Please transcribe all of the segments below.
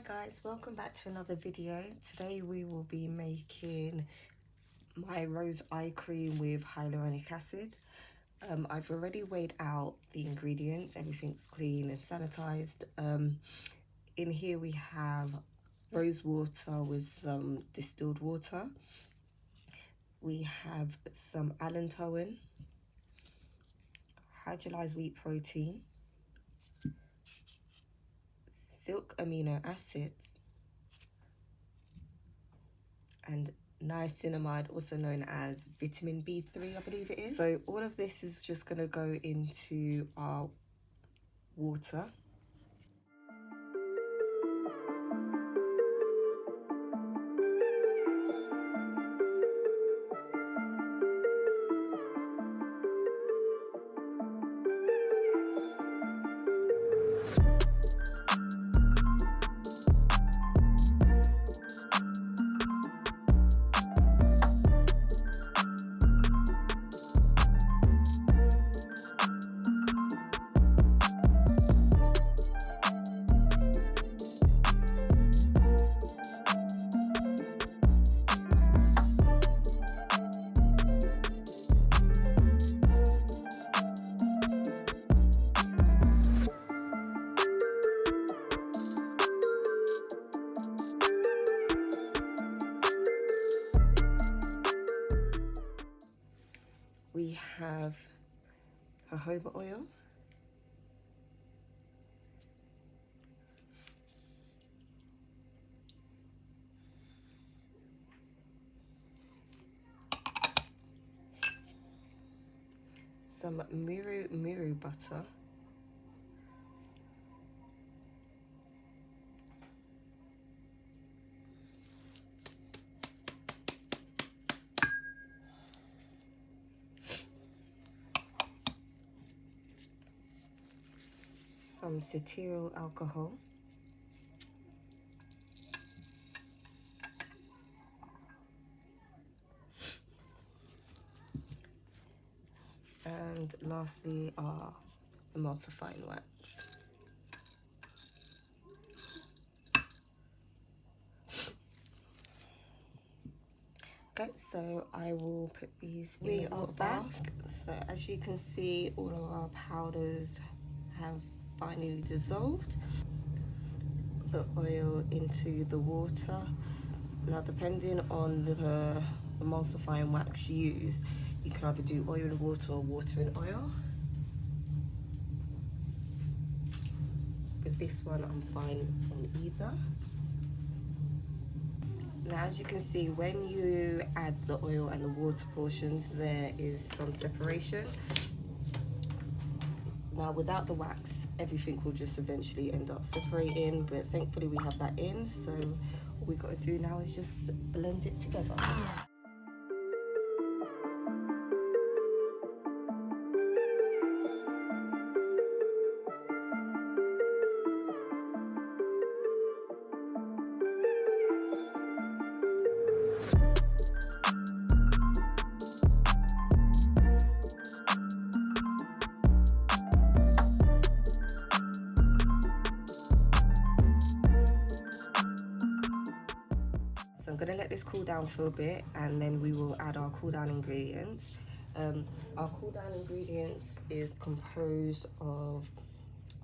guys, welcome back to another video. Today we will be making my rose eye cream with hyaluronic acid. I've already weighed out the ingredients, everything's clean and sanitized. In here we have rose water with some distilled water. We have some allantoin, hydrolyzed wheat protein, silk amino acids, and niacinamide, also known as vitamin B3, I believe it is. So all of this is just going to go into our water. We have jojoba oil, some muru butter, some cetyl alcohol, and lastly our emulsifying wax. Okay, so I will put these in our bath. So as you can see, all of our powders have finally dissolved. The oil into the water. Now, depending on the emulsifying wax you use, you can either do oil and water or water and oil. With this one, I'm fine on either. Now, as you can see, when you add the oil and the water portions, there is some separation. Now, without the wax, everything will just eventually end up separating, but thankfully we have that in, so all we got to do now is just blend it together. So I'm going to let this cool down for a bit, and then we will add our cool down ingredients. Our cool down ingredients is composed of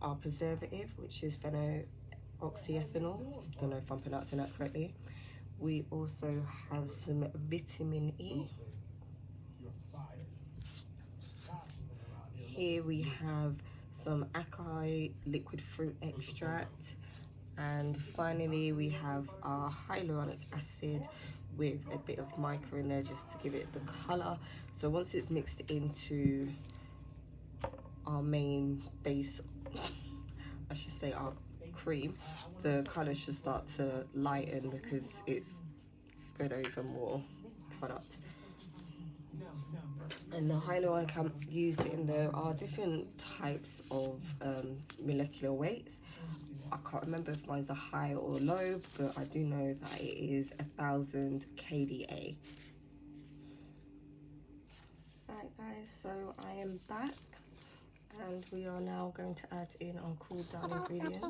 our preservative, which is phenoxyethanol. Don't know if I'm pronouncing that correctly. We also have some vitamin E. Here we have some acai liquid fruit extract. And finally, we have our hyaluronic acid with a bit of mica in there just to give it the color. So once it's mixed into our main base, I should say our cream, the color should start to lighten because it's spread over more product. And the hyaluronic I'm using, there are different types of molecular weights. I can't remember if mine's a high or low, but I do know that it is 1000 kDa. Alright guys, so I am back and we are now going to add in our cool down ingredients.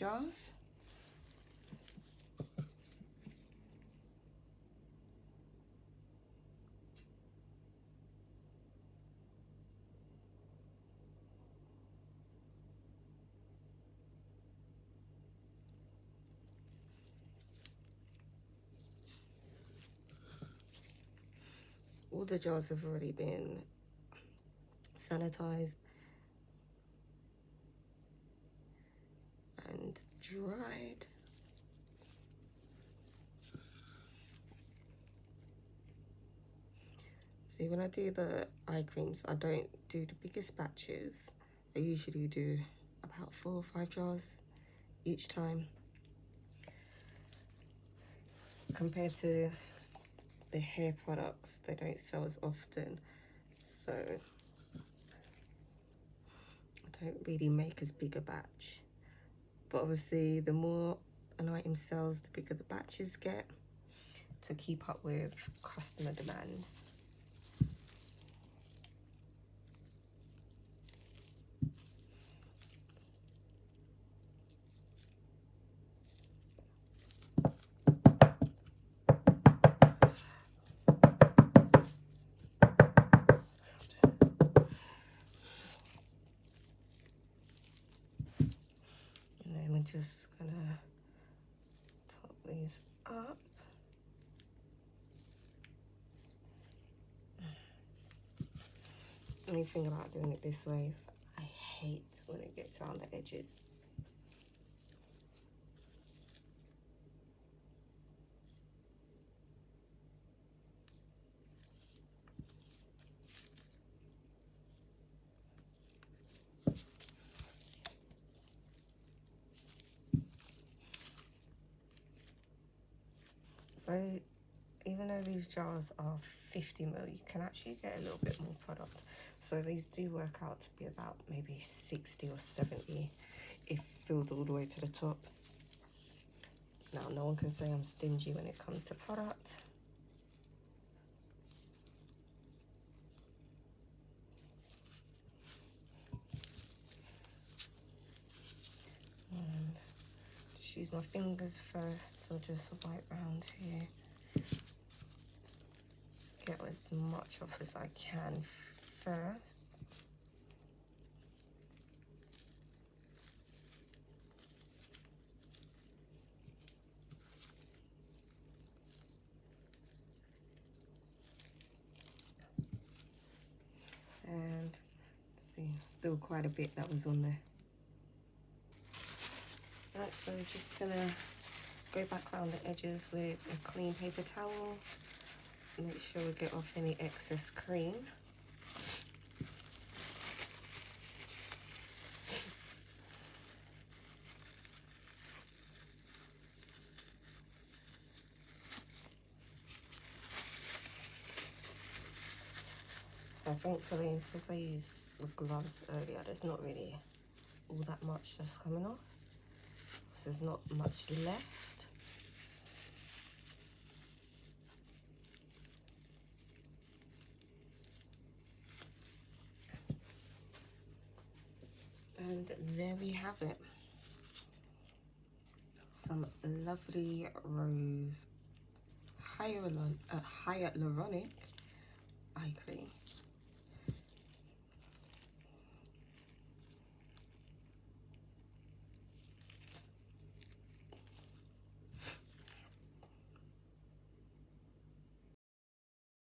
jars. All the jars have already been sanitized and dried. See, when I do the eye creams, I don't do the biggest batches. I usually do about 4 or 5 jars each time. Compared to the hair products, they don't sell as often, so I don't really make as big a batch. But obviously the more an item sells, the bigger the batches get to keep up with customer demands. Just gonna top these up. The only thing about doing it this way is I hate when it gets around the edges. So even though these jars are 50 ml, you can actually get a little bit more product. So these do work out to be about maybe 60 or 70 if filled all the way to the top. Now, no one can say I'm stingy when it comes to product. And just use my fingers first, so just wipe around here. Get as much off as I can first. And see, still quite a bit that was on there. Right, so we're just gonna go back around the edges with a clean paper towel. Make sure we get off any excess cream. So thankfully, because I used the gloves earlier, there's not really all that much that's coming off. So there's not much left. And there we have it. Some lovely rose hyaluronic eye cream.